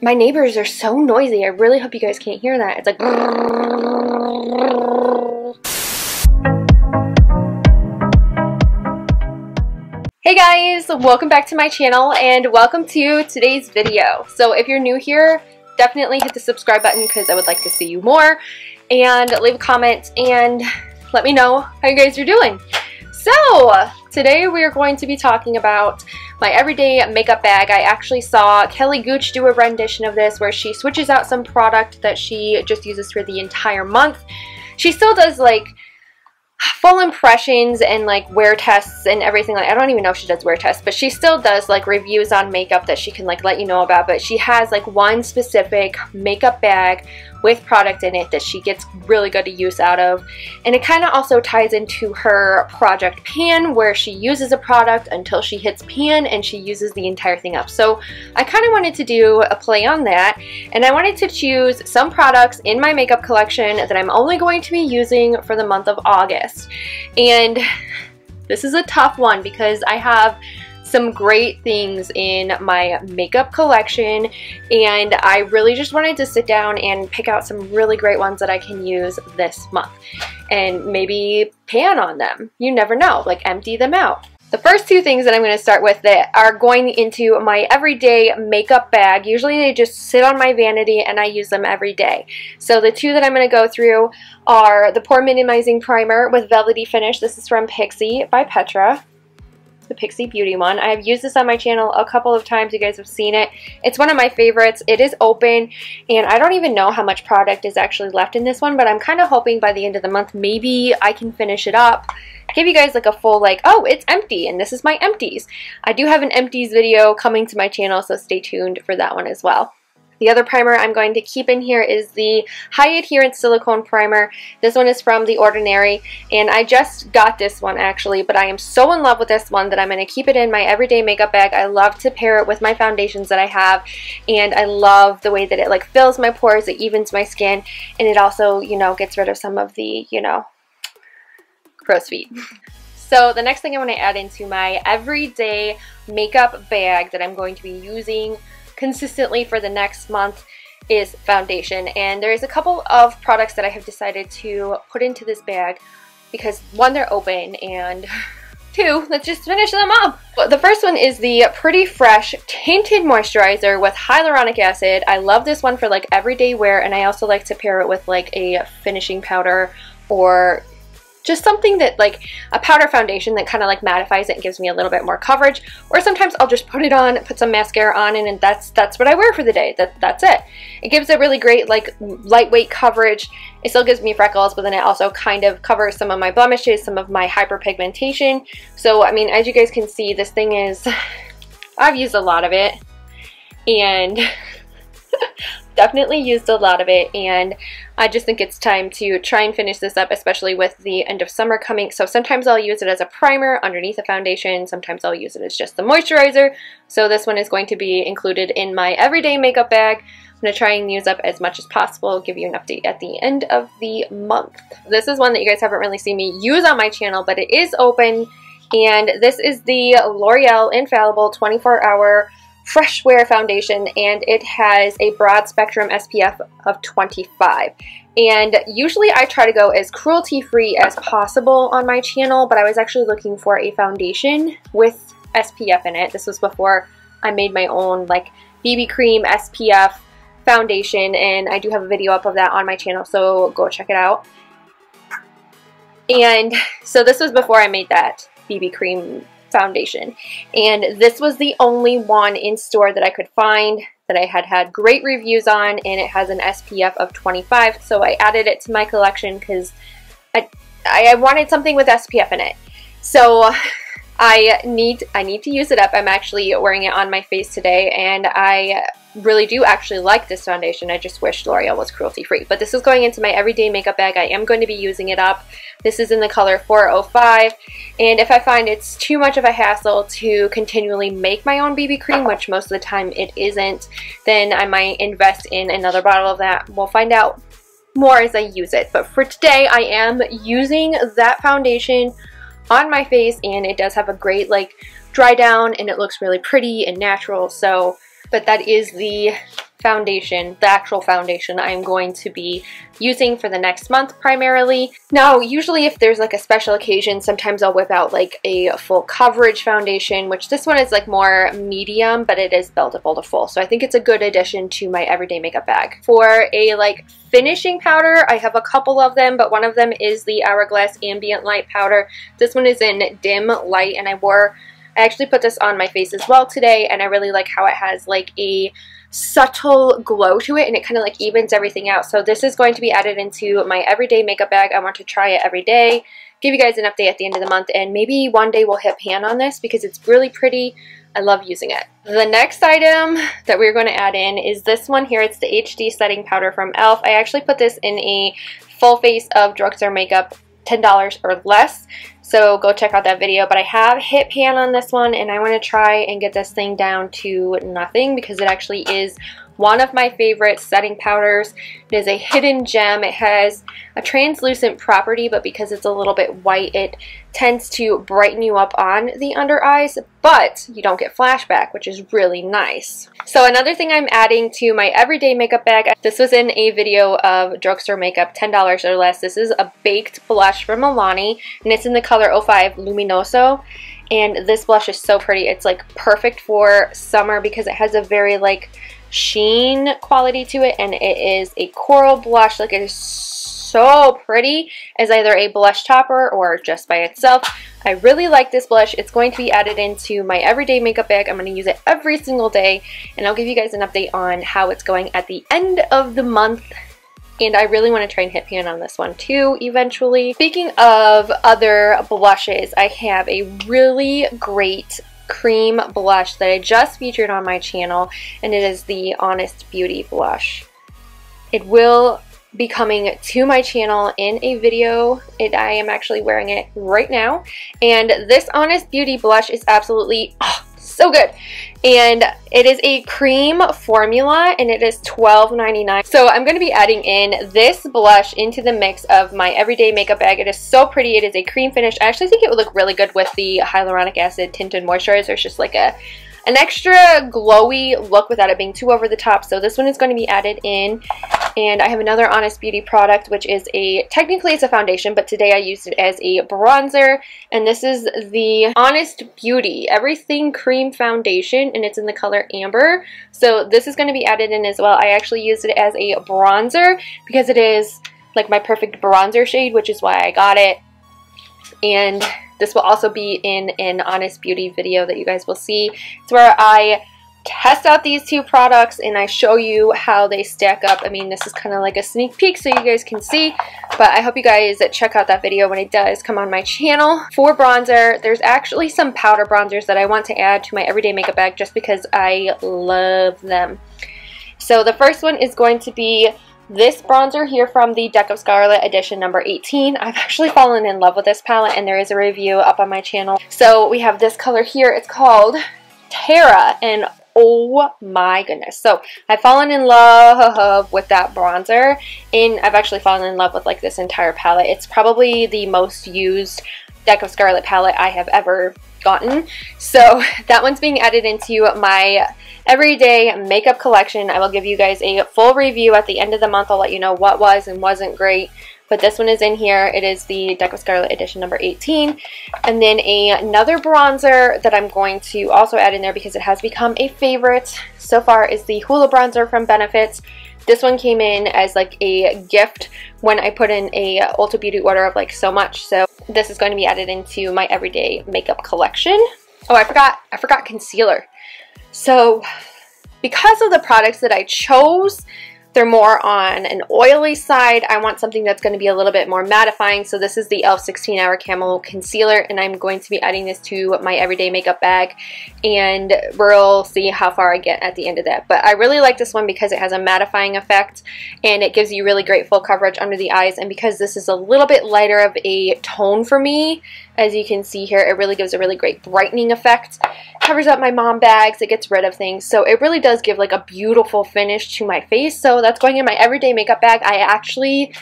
My neighbors are so noisy. I really hope you guys can't hear that. It's like... Hey guys, welcome back to my channel and welcome to today's video. So if you're new here, definitely hit the subscribe button because I would like to see you more, and leave a comment and let me know how you guys are doing. So today we are going to be talking about my everyday makeup bag. I actually saw Kelly Gooch do a rendition of this where she switches out some product that she just uses for the entire month. She still does like full impressions and like wear tests and everything. Like, I don't even know if she does wear tests, but she still does like reviews on makeup that she can like let you know about. But she has like one specific makeup bag with product in it that she gets really good use out of, and it kind of also ties into her project pan where she uses a product until she hits pan and she uses the entire thing up. So I kind of wanted to do a play on that, and I wanted to choose some products in my makeup collection that I'm only going to be using for the month of August. And this is a tough one because I have some great things in my makeup collection, and I really just wanted to sit down and pick out some really great ones that I can use this month and maybe pan on them. You never know, like empty them out. The first two things that I'm going to start with that are going into my everyday makeup bag. Usually they just sit on my vanity and I use them every day. So the two that I'm going to go through are the Pore Minimizing Primer with Velvety Finish. This is from Pixi by Petra. The Pixi Beauty one. I've used this on my channel a couple of times. You guys have seen it. It's one of my favorites. It is open, and I don't even know how much product is actually left in this one, but I'm kind of hoping by the end of the month maybe I can finish it up, give you guys like a full like, oh, it's empty and this is my empties. I do have an empties video coming to my channel, so stay tuned for that one as well. The other primer I'm going to keep in here is the High Adherence Silicone Primer. This one is from The Ordinary, and I just got this one actually, but I am so in love with this one that I'm going to keep it in my everyday makeup bag. I love to pair it with my foundations that I have, and I love the way that it like fills my pores, it evens my skin, and it also, you know, gets rid of some of the, you know, crow's feet. So the next thing I want to add into my everyday makeup bag that I'm going to be using consistently for the next month is foundation, and there's a couple of products that I have decided to put into this bag because one, they're open, and two, let's just finish them up. The first one is the Pretty Fresh Tinted Moisturizer with Hyaluronic Acid. I love this one for like everyday wear, and I also like to pair it with like a finishing powder or just something that like a powder foundation that kind of like mattifies it and gives me a little bit more coverage. Or sometimes I'll just put it on, put some mascara on, and that's what I wear for the day. That's it. It gives a really great like lightweight coverage. It still gives me freckles, but then it also kind of covers some of my blemishes, some of my hyperpigmentation. So I mean, as you guys can see, this thing is, I've used a lot of it, and definitely used a lot of it, and I just think it's time to try and finish this up, especially with the end of summer coming. So sometimes I'll use it as a primer underneath a foundation, sometimes I'll use it as just the moisturizer. So this one is going to be included in my everyday makeup bag. I'm going to try and use up as much as possible, give you an update at the end of the month. This is one that you guys haven't really seen me use on my channel, but it is open, and this is the L'Oreal Infallible 24-Hour Fresh Wear Foundation, and it has a broad spectrum SPF of 25. And usually I try to go as cruelty-free as possible on my channel, but I was actually looking for a foundation with SPF in it. This was before I made my own like BB cream SPF foundation, and I do have a video up of that on my channel, so go check it out. And so this was before I made that BB cream foundation, and this was the only one in store that I could find that I had great reviews on, and it has an SPF of 25, so I added it to my collection because I wanted something with SPF in it. So I need to use it up. I'm actually wearing it on my face today, and I really do actually like this foundation. I just wish L'Oreal was cruelty free. But this is going into my everyday makeup bag. I am going to be using it up. This is in the color 405, and if I find it's too much of a hassle to continually make my own BB cream, which most of the time it isn't, then I might invest in another bottle of that. We'll find out more as I use it. But for today, I am using that foundation on my face, and it does have a great like dry down, and it looks really pretty and natural. So, but that is the foundation, the actual foundation I'm going to be using for the next month primarily. Now, usually if there's like a special occasion, sometimes I'll whip out like a full coverage foundation, which this one is like more medium, but it is buildable to full. So I think it's a good addition to my everyday makeup bag. For a like finishing powder, I have a couple of them, but one of them is the Hourglass Ambient Light powder. This one is in dim light, and I actually put this on my face as well today, and I really like how it has like a subtle glow to it, and it kind of like evens everything out. So this is going to be added into my everyday makeup bag. I want to try it every day, give you guys an update at the end of the month, and maybe one day we'll hit pan on this because it's really pretty. I love using it. The next item that we're going to add in is this one here. It's the HD setting powder from e.l.f. I actually put this in a full face of drugstore makeup, $10 or less, so go check out that video. But I have hit pan on this one, and I want to try and get this thing down to nothing because it actually is one of my favorite setting powders. It is a hidden gem. It has a translucent property, but because it's a little bit white, it tends to brighten you up on the under eyes, but you don't get flashback, which is really nice. So another thing I'm adding to my everyday makeup bag, this was in a video of drugstore makeup, $10 or less. This is a baked blush from Milani, and it's in the color 05 Luminoso. And this blush is so pretty. It's like perfect for summer because it has a very like sheen quality to it, and it is a coral blush. Like, it is so pretty as either a blush topper or just by itself. I really like this blush. It's going to be added into my everyday makeup bag. I'm going to use it every single day, and I'll give you guys an update on how it's going at the end of the month. And I really want to try and hit pan on this one too eventually. Speaking of other blushes, I have a really great cream blush that I just featured on my channel, and it is the Honest Beauty blush. It will be coming to my channel in a video. I am actually wearing it right now, and this Honest Beauty blush is absolutely so good. And it is a cream formula, and it is $12.99. So I'm going to be adding in this blush into the mix of my everyday makeup bag. It is so pretty. It is a cream finish. I actually think it would look really good with the hyaluronic acid tinted moisturizer. It's just like an extra glowy look without it being too over the top. So this one is going to be added in. And I have another Honest Beauty product, which is technically it's a foundation, but today I used it as a bronzer. And this is the Honest Beauty Everything Cream Foundation, and it's in the color Amber. So this is going to be added in as well. I actually used it as a bronzer because it is like my perfect bronzer shade, which is why I got it. And this will also be in an Honest Beauty video that you guys will see. It's where I test out these two products and I show you how they stack up. I mean, this is kind of like a sneak peek so you guys can see, but I hope you guys check out that video when it does come on my channel. For bronzer, there's actually some powder bronzers that I want to add to my everyday makeup bag just because I love them. So the first one is going to be this bronzer here from the Deck of Scarlet edition number 18. I've actually fallen in love with this palette, and there is a review up on my channel. So we have this color here. It's called Terra, and oh my goodness. So I've fallen in love with that bronzer, and I've actually fallen in love with like this entire palette. It's probably the most used Deck of Scarlet palette I have ever gotten. So that one's being added into my everyday makeup collection. I will give you guys a full review at the end of the month. I'll let you know what was and wasn't great. But this one is in here. It is the Deck of Scarlet edition number 18. And then another bronzer that I'm going to also add in there because it has become a favorite so far is the Hula bronzer from Benefits. This one came in as like a gift when I put in a Ulta Beauty order of like so much. So this is going to be added into my everyday makeup collection. Oh, I forgot concealer. So because of the products that I chose, they're more on an oily side. I want something that's going to be a little bit more mattifying. So this is the e.l.f. 16-Hour Camo Concealer, and I'm going to be adding this to my everyday makeup bag, and we'll see how far I get at the end of that. But I really like this one because it has a mattifying effect, and it gives you really great full coverage under the eyes. And because this is a little bit lighter of a tone for me, as you can see here, it really gives a really great brightening effect. Covers up my mom bags, it gets rid of things, so it really does give like a beautiful finish to my face. So that's going in my everyday makeup bag. I actually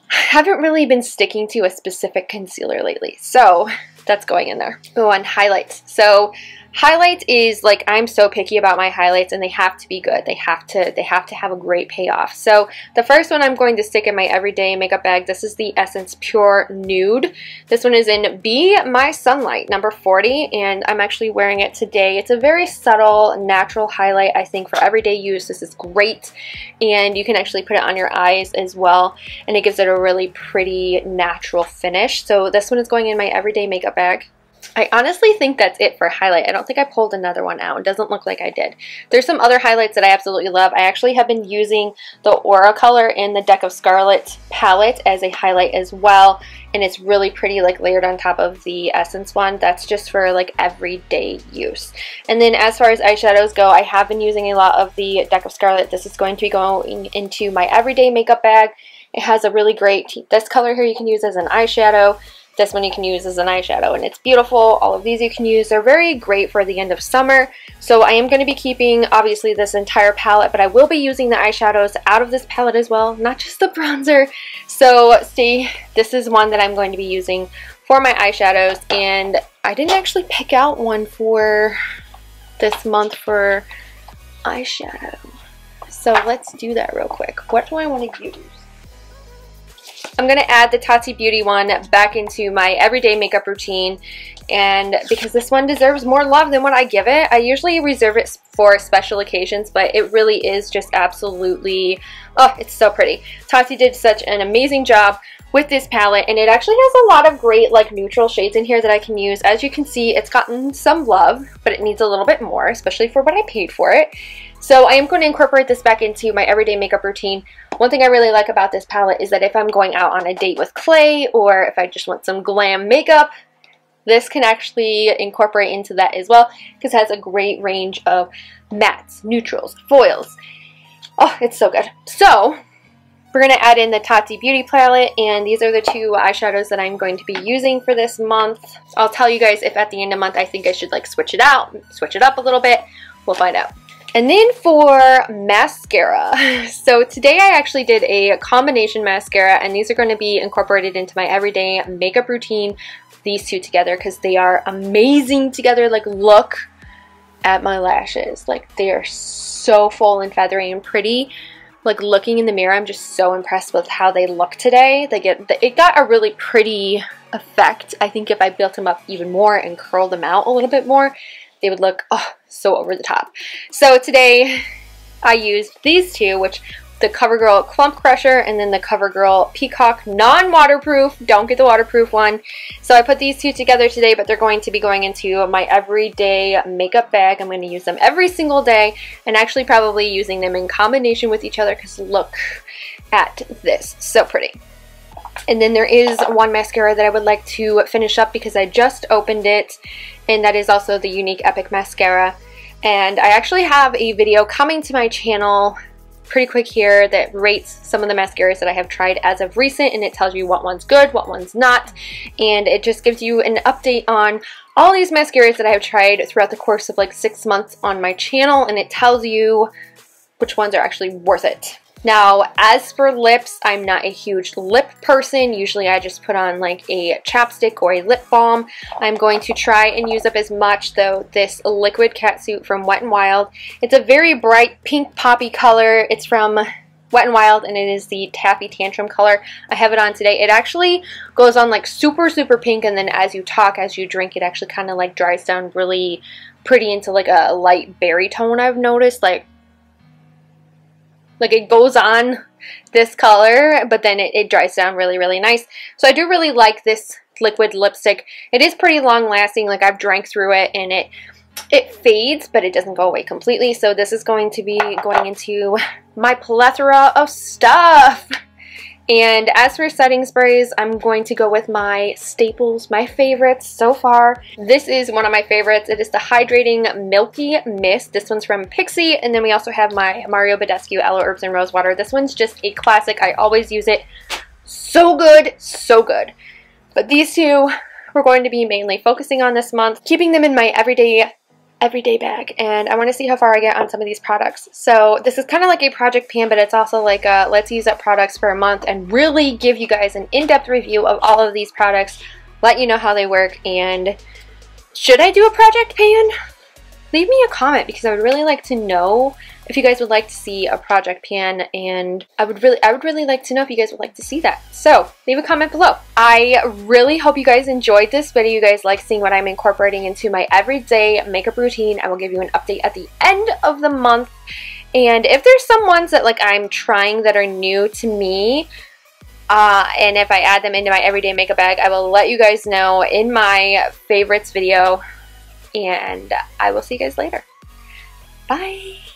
haven't really been sticking to a specific concealer lately, so that's going in there. Oh, and highlights. So highlights is like, I'm so picky about my highlights, and they have to be good. They have to have a great payoff. So the first one I'm going to stick in my everyday makeup bag. This is the Essence Pure Nude. This one is in Be My Sunlight, number 40, and I'm actually wearing it today. It's a very subtle, natural highlight. I think for everyday use, this is great, and you can actually put it on your eyes as well, and it gives it a really pretty natural finish. So this one is going in my everyday makeup bag. I honestly think that's it for highlight. I don't think I pulled another one out. It doesn't look like I did. There's some other highlights that I absolutely love. I actually have been using the Aura color in the Deck of Scarlet palette as a highlight as well, and it's really pretty, like layered on top of the Essence one. That's just for like everyday use. And then as far as eyeshadows go, I have been using a lot of the Deck of Scarlet. This is going to be going into my everyday makeup bag. It has a really great, this color here you can use as an eyeshadow. This one you can use as an eyeshadow, and it's beautiful. All of these you can use. They're very great for the end of summer. So I am going to be keeping, obviously, this entire palette, but I will be using the eyeshadows out of this palette as well, not just the bronzer. So see, this is one that I'm going to be using for my eyeshadows, and I didn't actually pick out one for this month for eyeshadow. So let's do that real quick. What do I want to use? I'm going to add the Tati Beauty one back into my everyday makeup routine, and because this one deserves more love than what I give it. I usually reserve it for special occasions, but it really is just absolutely, oh, it's so pretty. Tati did such an amazing job with this palette, and it actually has a lot of great like neutral shades in here that I can use. As you can see, it's gotten some love, but it needs a little bit more, especially for what I paid for it. So I am going to incorporate this back into my everyday makeup routine. One thing I really like about this palette is that if I'm going out on a date with Clay, or if I just want some glam makeup, this can actually incorporate into that as well, because it has a great range of mattes, neutrals, foils. Oh, it's so good. So we're going to add in the Tati Beauty palette, and these are the two eyeshadows that I'm going to be using for this month. I'll tell you guys if at the end of the month I think I should like switch it out, switch it up a little bit. We'll find out. And then for mascara, so today I actually did a combination mascara, and these are going to be incorporated into my everyday makeup routine, these two together, because they are amazing together. Like, look at my lashes. Like, they are so full and feathery and pretty. Like, looking in the mirror, I'm just so impressed with how they look today. It got a really pretty effect. I think if I built them up even more and curled them out a little bit more, they would look, oh, so over the top. So today I used these two, which the CoverGirl Clump Crusher and then the CoverGirl Peacock non-waterproof. Don't get the waterproof one. So I put these two together today, but they're going to be going into my everyday makeup bag. I'm going to use them every single day, and actually probably using them in combination with each other, because look at this. So pretty. And then there is one mascara that I would like to finish up because I just opened it, and that is also the Unique Epic Mascara. And I actually have a video coming to my channel pretty quick here that rates some of the mascaras that I have tried as of recent, and it tells you what one's good, what one's not, and it just gives you an update on all these mascaras that I have tried throughout the course of like 6 months on my channel, and it tells you which ones are actually worth it. Now, as for lips, I'm not a huge lip person. Usually I just put on like a chapstick or a lip balm. I'm going to try and use up as much, though, this liquid catsuit from Wet n Wild. It's a very bright pink poppy color. It's from Wet n Wild, and it is the Taffy Tantrum color. I have it on today. It actually goes on like super, super pink, and then as you talk, as you drink, it actually kind of like dries down really pretty into like a light berry tone, I've noticed. Like it goes on this color, but then it dries down really, really nice. So I do really like this liquid lipstick. It is pretty long lasting. Like, I've drank through it, and it fades, but it doesn't go away completely. So this is going to be going into my plethora of stuff. And as for setting sprays, I'm going to go with my staples, my favorites so far. This is one of my favorites. It is the Hydrating Milky Mist. This one's from Pixie. And then we also have my Mario Badescu Aloe Herbs and Rose Water. This one's just a classic. I always use it. So good, so good. But these two we're going to be mainly focusing on this month, keeping them in my everyday bag, and I want to see how far I get on some of these products. So this is kind of like a project pan, but it's also like a let's use up products for a month and really give you guys an in-depth review of all of these products, let you know how they work. And should I do a project pan? Leave me a comment, because I would really like to know if you guys would like to see a project pan, and I would really like to know if you guys would like to see that. So leave a comment below. I really hope you guys enjoyed this video. You guys like seeing what I'm incorporating into my everyday makeup routine. I will give you an update at the end of the month. And if there's some ones that like I'm trying that are new to me, and if I add them into my everyday makeup bag, I will let you guys know in my favorites video. And I will see you guys later. Bye!